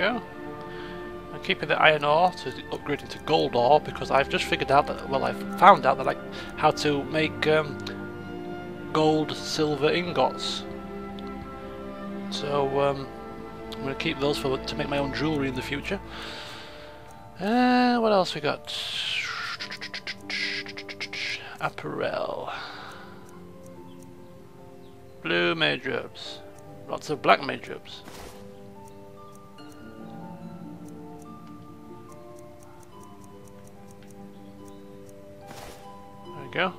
go. I'm keeping the iron ore to upgrade into gold ore because I've just figured out that, well, I've found out that like how to make gold, silver ingots. So I'm going to keep those to make my own jewellery in the future. What else we got? Apparel. Blue mage herbs. Lots of black mage herbs. There we go.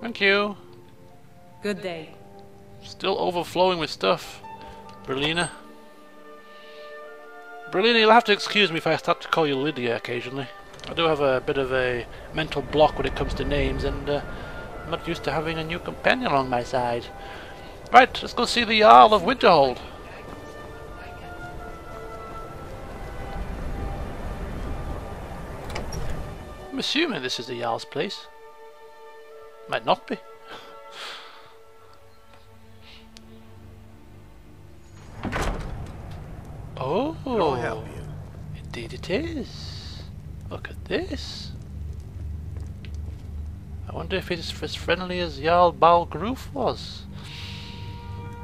Thank you. Good day. Still overflowing with stuff. Brelyna. Brelyna, you'll have to excuse me if I start to call you Lydia occasionally. I do have a bit of a mental block when it comes to names, and I'm not used to having a new companion along my side. Right, let's go see the Jarl of Winterhold. I'm assuming this is the Jarl's place. Might not be. Oh, Can I help you? Indeed it is. Look at this. I wonder if it's as friendly as Jarl Balgroof was.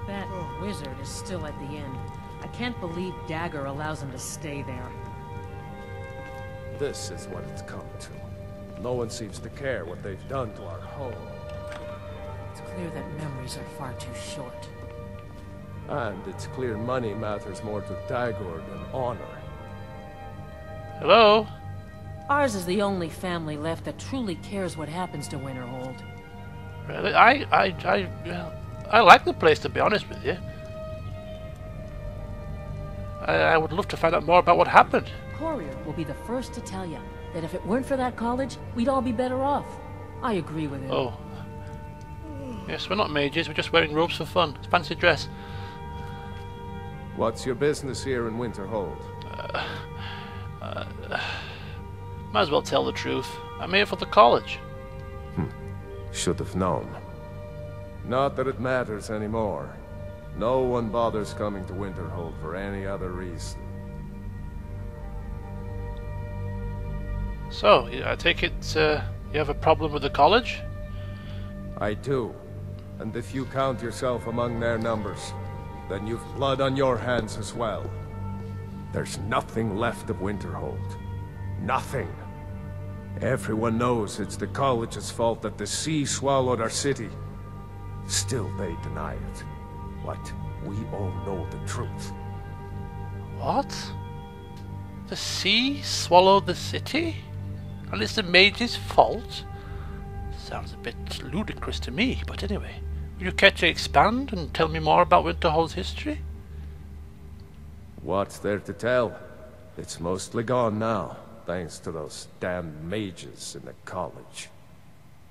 That wizard is still at the inn. I can't believe Dagger allows him to stay there. This is what it's come to. No one seems to care what they've done to our home. It's clear that memories are far too short. And it's clear money matters more to Dagor than honor. Hello? Ours is the only family left that truly cares what happens to Winterhold. Really? I like the place, to be honest with you. I would love to find out more about what happened. Courier will be the first to tell you that if it weren't for that college, we'd all be better off. I agree with him. Oh. Yes, we're not mages, we're just wearing robes for fun. It's fancy dress. What's your business here in Winterhold? Might as well tell the truth. I'm here for the college. Should have known. Not that it matters anymore. No one bothers coming to Winterhold for any other reason. So, I take it you have a problem with the college? I do. And if you count yourself among their numbers, then you've blood on your hands as well. There's nothing left of Winterhold. Nothing. Everyone knows it's the college's fault that the sea swallowed our city. Still they deny it. But we all know the truth. What? The sea swallowed the city? And it's the mage's fault? Sounds a bit ludicrous to me, but anyway. Would you care to expand and tell me more about Winterhold's history? What's there to tell? It's mostly gone now, thanks to those damned mages in the college.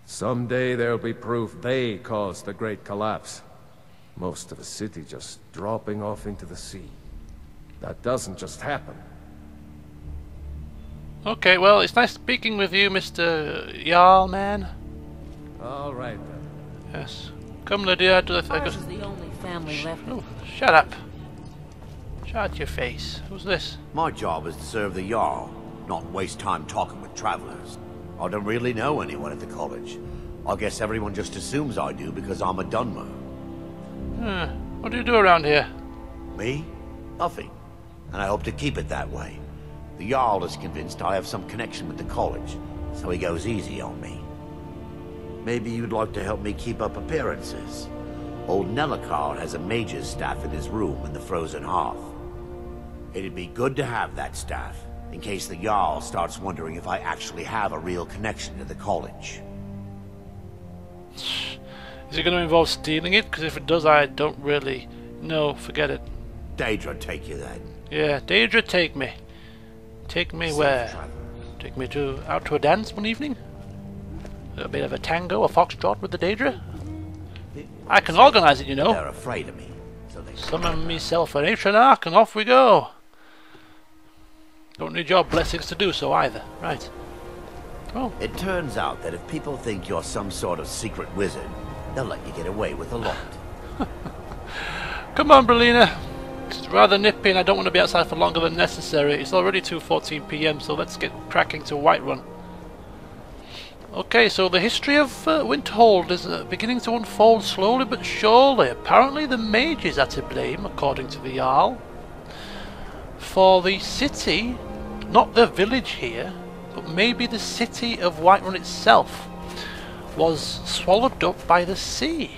Someday there'll be proof they caused the Great Collapse. Most of the city just dropping off into the sea. That doesn't just happen. Okay, well, it's nice speaking with you, Mr. Jarl man. All right then. Yes. Come, Lydia, do the Ours is the only family left. Oh, shut up. Shut your face. Who's this? My job is to serve the Jarl, not waste time talking with travelers. I don't really know anyone at the college. I guess everyone just assumes I do because I'm a Dunmer. What do you do around here? Me? Nothing. And I hope to keep it that way. The Jarl is convinced I have some connection with the college, so he goes easy on me. Maybe you'd like to help me keep up appearances. Old Nellikar has a mage's staff in his room in the frozen hearth. It'd be good to have that staff, in case the Jarl starts wondering if I actually have a real connection to the college. Is it going to involve stealing it? Because if it does, I don't really... No, forget it. Daedra take you then. Yeah, Daedra, take me. Take me where? Take me out to a dance one evening? A bit of a tango, a foxtrot with the Daedra? I can organise it, you know. They're afraid of me, so they Summon myself an Atronach and off we go. Don't need your blessings to do so either. Right. Oh. It turns out that if people think you're some sort of secret wizard, they'll let you get away with a lot. Come on, Brelyna. It's rather nippy and I don't want to be outside for longer than necessary. It's already 2:14 PM, so let's get cracking to Whiterun. Okay, so the history of Winterhold is beginning to unfold slowly but surely. Apparently the mages are to blame, according to the Jarl, for the city, not the village here, but maybe the city of Whiterun itself, was swallowed up by the sea.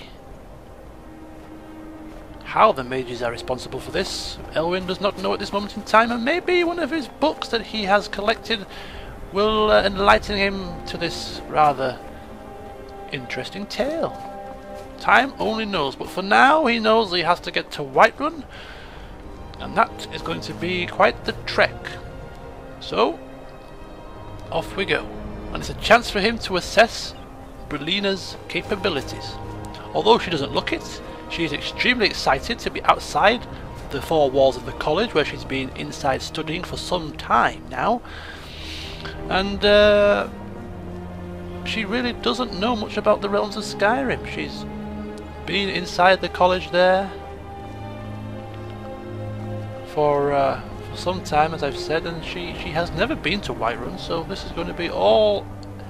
How the mages are responsible for this, Elwynn does not know at this moment in time, and maybe one of his books that he has collected will enlighten him to this rather interesting tale. Time only knows, but for now he knows he has to get to Whiterun, and that is going to be quite the trek. So, off we go, and it's a chance for him to assess Brelyna's capabilities. Although she doesn't look it, she is extremely excited to be outside the four walls of the college, where she's been inside studying for some time now, and she really doesn't know much about the realms of Skyrim. She's been inside the college there for some time, as I've said, and she has never been to Whiterun, so this is going to be all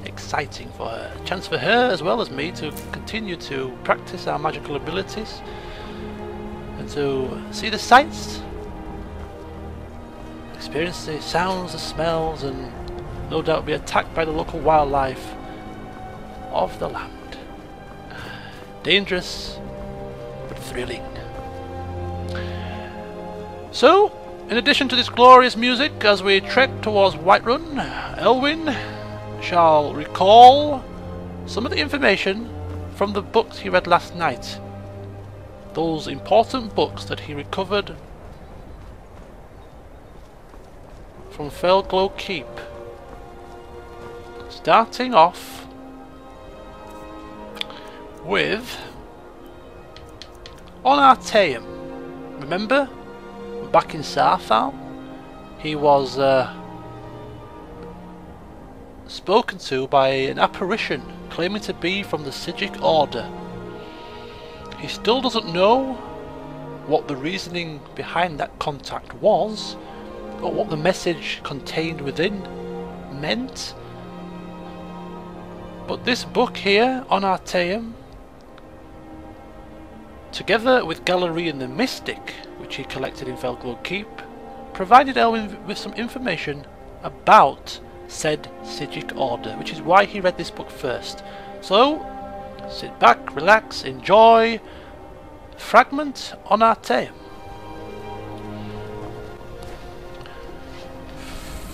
exciting for her. A chance for her as well as me to continue to practice our magical abilities and to see the sights, experience the sounds, the smells, and no doubt be attacked by the local wildlife of the land. Dangerous but thrilling. So, in addition to this glorious music, as we trek towards Whiterun, Elwynn shall recall some of the information from the books he read last night. Those important books that he recovered from Felglow Keep. Starting off with on Artaeum. Remember, back in Sarthal, he was spoken to by an apparition claiming to be from the Sigic Order. He still doesn't know what the reasoning behind that contact was, or what the message contained within meant. But this book here, on Artaeum, together with Gallery the Mystic, which he collected in Felglow Keep, provided Elwynn with some information about said Sigic Order, which is why he read this book first. So, sit back, relax, enjoy Fragment on Artaeum.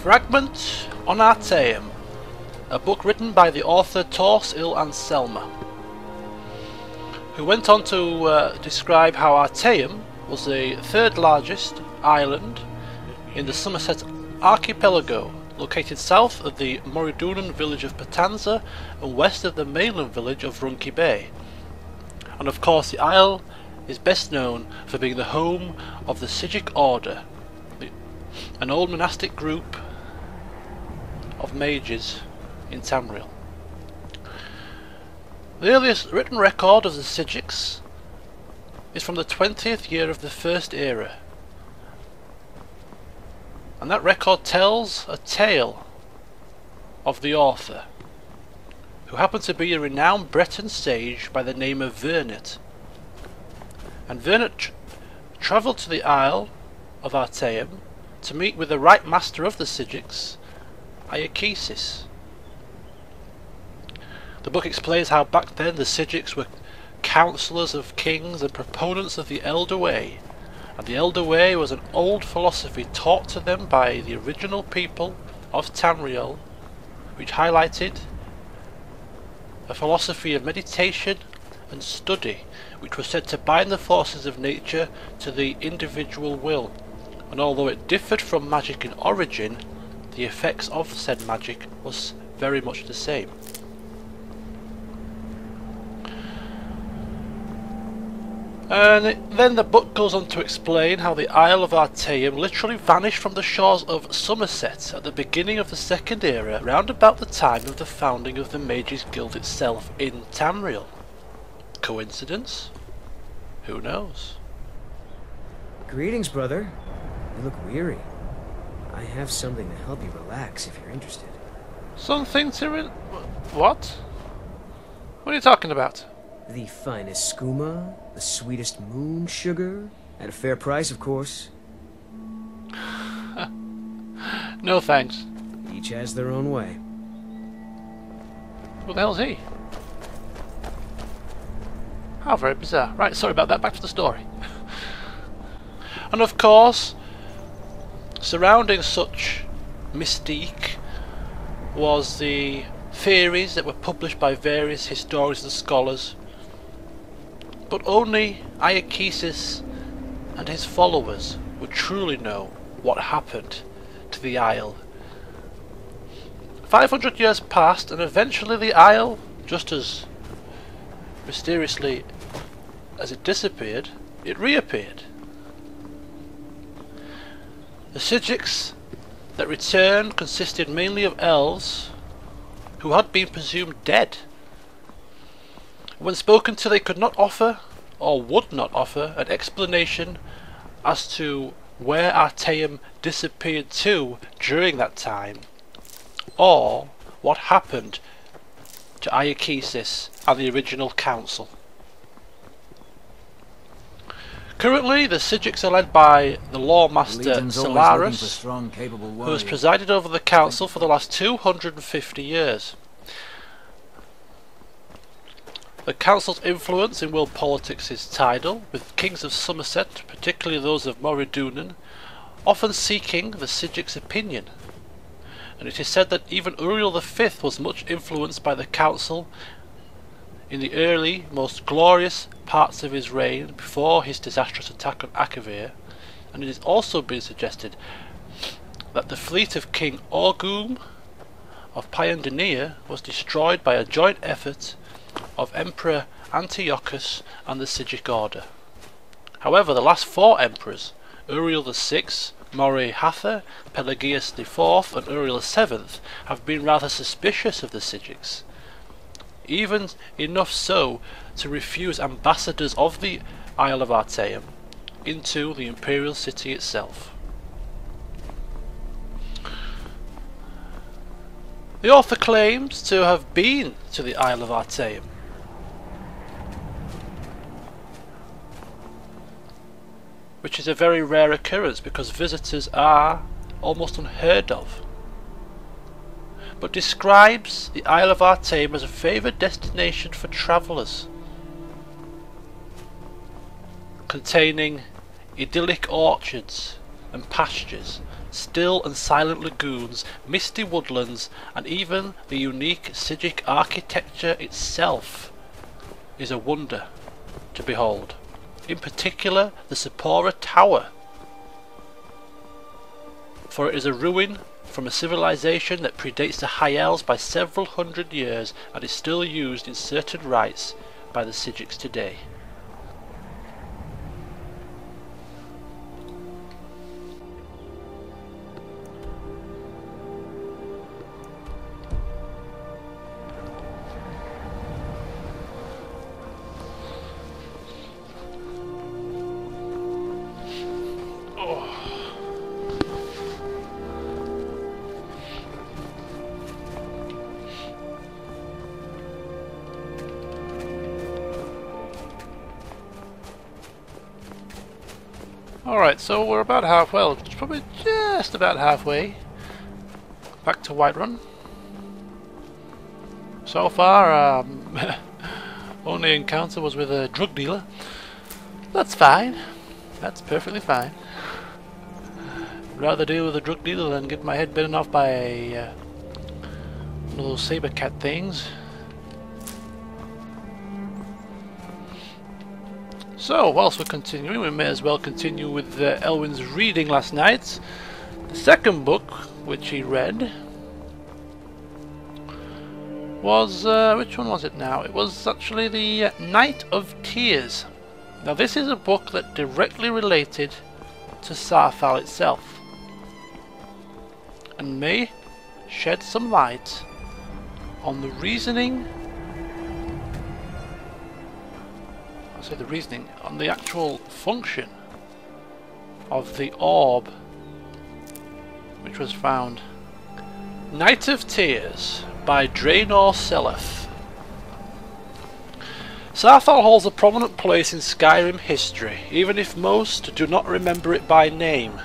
Fragment on Artaeum, a book written by the author Torsil and Selma, who went on to describe how Artaeum was the third largest island in the Somerset archipelago, located south of the Moridunan village of Patanza and west of the mainland village of Runki Bay. And of course the isle is best known for being the home of the Sigic Order, an old monastic group of mages in Tamriel. The earliest written record of the Sigics is from the 20th year of the First Era, and that record tells a tale of the author, who happened to be a renowned Breton sage by the name of Vernet. And Vernet travelled to the Isle of Artaeum to meet with the right master of the Sigics, Iakesis. The book explains how back then the Sigics were counsellors of kings and proponents of the Elder Way, and the Elder Way was an old philosophy taught to them by the original people of Tamriel, which highlighted a philosophy of meditation and study, which was said to bind the forces of nature to the individual will, and although it differed from magic in origin, the effects of said magic was very much the same. And then the book goes on to explain how the Isle of Artaeum literally vanished from the shores of Somerset at the beginning of the Second Era, round about the time of the founding of the Mages Guild itself in Tamriel. Coincidence? Who knows? Greetings, brother. You look weary. I have something to help you relax if you're interested. Something to what? What are you talking about? The finest skooma, the sweetest moon sugar, at a fair price, of course. No thanks. Each has their own way. Who the hell's he? How very bizarre. Right, sorry about that, back to the story. And of course, surrounding such mystique was the theories that were published by various historians and scholars, but only Iakesis and his followers would truly know what happened to the Isle. 500 years passed, and eventually the Isle, just as mysteriously as it disappeared, it reappeared. The Sigics that returned consisted mainly of elves who had been presumed dead. When spoken to, they could not offer, or would not offer, an explanation as to where Artaeum disappeared to during that time, or what happened to Iakesis and the original council. Currently, the Sigics are led by the Lawmaster Solaris, who has presided over the council for the last 250 years. The council's influence in world politics is tidal, with kings of Somerset, particularly those of Moridunan, often seeking the Sigics' opinion. And it is said that even Uriel V was much influenced by the council in the early, most glorious parts of his reign before his disastrous attack on Akavir, and it has also been suggested that the fleet of King Orgum of Paiandania was destroyed by a joint effort of Emperor Antiochus and the Sigic Order. However, the last four emperors, Uriel VI, Moray Hatha, Pelagius IV and Uriel VII, have been rather suspicious of the Sigics, even enough so to refuse ambassadors of the Isle of Artaeum into the imperial city itself. The author claims to have been to the Isle of Artaeum, which is a very rare occurrence because visitors are almost unheard of, but describes the Isle of Artaeum as a favoured destination for travellers, containing idyllic orchards and pastures, still and silent lagoons, misty woodlands, and even the unique Sigic architecture itself is a wonder to behold. In particular, the Sephora Tower, for it is a ruin from a civilization that predates the High Elves by several hundred years and is still used in certain rites by the Sigics today. Alright, so we're about probably just about halfway back to Whiterun. So far, only encounter was with a drug dealer. That's fine. That's perfectly fine. I'd rather deal with a drug dealer than get my head bitten off by one of those saber cat things. So, whilst we're continuing, we may as well continue with Elwyn's reading last night. The second book, which he read, was, which one was it now? It was actually the Night of Tears. Now this is a book that directly related to Saarthal itself, and may shed some light on the reasoning, on the actual function of the orb which was found. Night of Tears by Draenor Seleth. Saarthal holds a prominent place in Skyrim history, even if most do not remember it by name.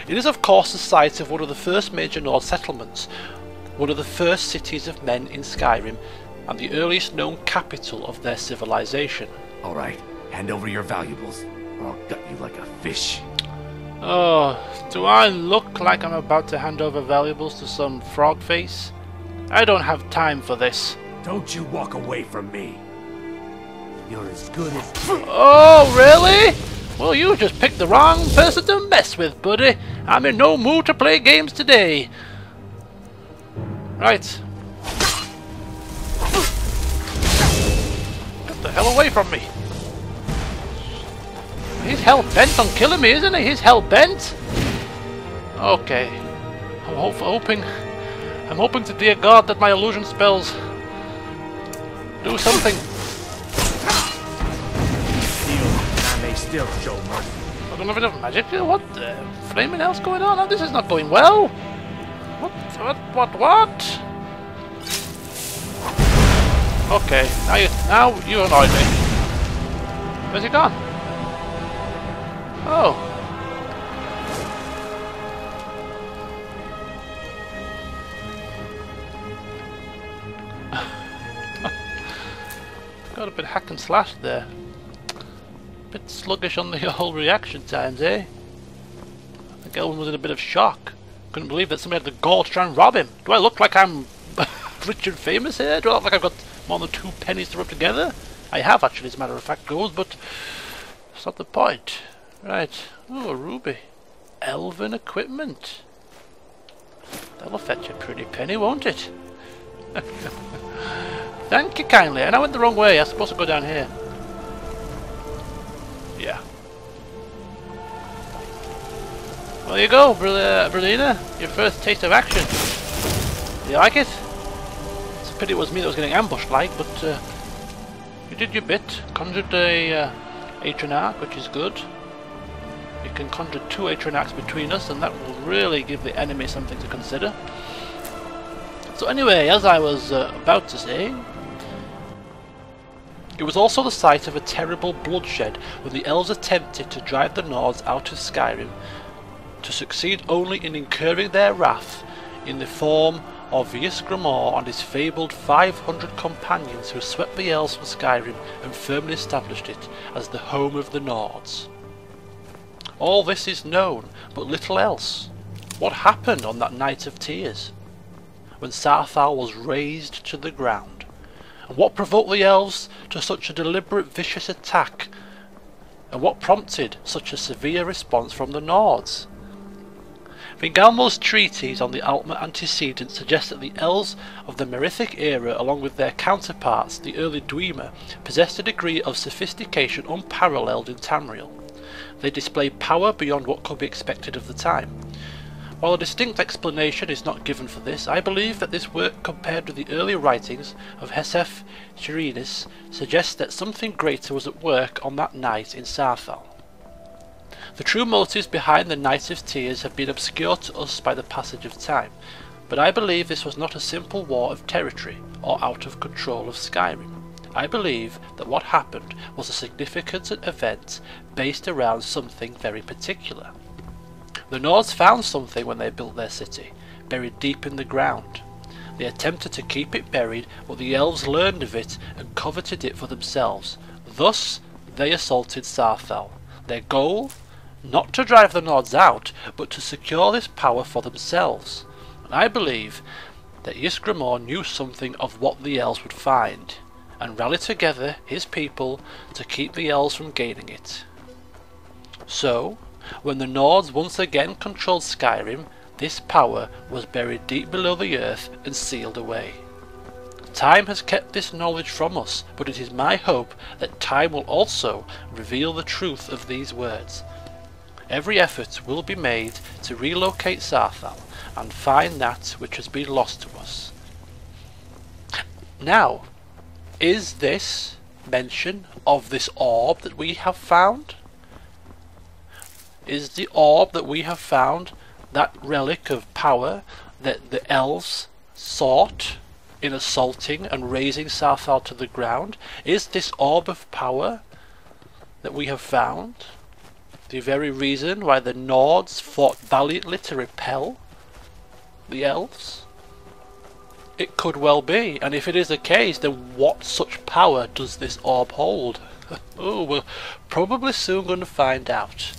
It is of course the site of one of the first major Nord settlements, one of the first cities of men in Skyrim, and the earliest known capital of their civilization. Alright, hand over your valuables, or I'll gut you like a fish. Oh, do I look like I'm about to hand over valuables to some frog face? I don't have time for this. Don't you walk away from me. You're as good as... Oh, really? Well, you just picked the wrong person to mess with, buddy. I'm in no mood to play games today. Right. Get the hell away from me. He's hell-bent on killing me, isn't he? He's hell-bent. Okay. I'm hoping to dear God that my illusion spells do something. Still show mercy. I don't have enough magic. What the flaming hell's going on? Oh, this is not going well. What? Okay, now you annoy me. Where's he gone? Oh. Got a bit hack and slash there. Bit sluggish on the whole reaction times, eh? I think Elwynn was in a bit of shock. Couldn't believe that somebody had the gall to try and rob him. Do I look like I'm rich and famous here? Do I look like I've got more than 2 pennies to rub together? I have actually, as a matter of fact goes, but that's not the point. Right. Oh, a ruby. Elven equipment. That'll fetch a pretty penny, won't it? Thank you kindly. And I went the wrong way. I'm supposed to go down here. Yeah. Well, there you go, Brelyna. Your first taste of action. You like it? It's a pity it was me that was getting ambushed, like, but you did your bit. Conjured a Atronach, which is good. You can conjure 2 Atronachs between us, and that will really give the enemy something to consider. So anyway, as I was about to say, it was also the site of a terrible bloodshed when the elves attempted to drive the Nords out of Skyrim, to succeed only in incurring their wrath in the form of Ysgramor and his fabled 500 companions who swept the elves from Skyrim and firmly established it as the home of the Nords. All this is known, but little else. What happened on that Night of Tears, when Saarthal was razed to the ground? And what provoked the elves to such a deliberate vicious attack? And what prompted such a severe response from the Nords? Vingalmo's treatise on the Altmer antecedent suggests that the elves of the Merithic era, along with their counterparts, the early Dwemer, possessed a degree of sophistication unparalleled in Tamriel. They displayed power beyond what could be expected of the time. While a distinct explanation is not given for this, I believe that this work, compared with the early writings of Hesef Chirinis, suggests that something greater was at work on that night in Saarthal. The true motives behind the Night of Tears have been obscured to us by the passage of time, but I believe this was not a simple war of territory or out of control of Skyrim. I believe that what happened was a significant event based around something very particular. The Nords found something when they built their city, buried deep in the ground. They attempted to keep it buried, but the elves learned of it and coveted it for themselves. Thus, they assaulted Saarthal. Their goal? Not to drive the Nords out, but to secure this power for themselves. And I believe that Ysgramor knew something of what the elves would find, and rallied together his people to keep the elves from gaining it. So, when the Nords once again controlled Skyrim, this power was buried deep below the earth and sealed away. Time has kept this knowledge from us, but it is my hope that time will also reveal the truth of these words. Every effort will be made to relocate Saarthal and find that which has been lost to us. Now, is this mention of this orb that we have found? Is the orb that we have found that relic of power that the elves sought in assaulting and razing Southall to the ground? Is this orb of power that we have found the very reason why the Nords fought valiantly to repel the elves? It could well be, and if it is the case, then what such power does this orb hold? Oh, we're probably soon going to find out.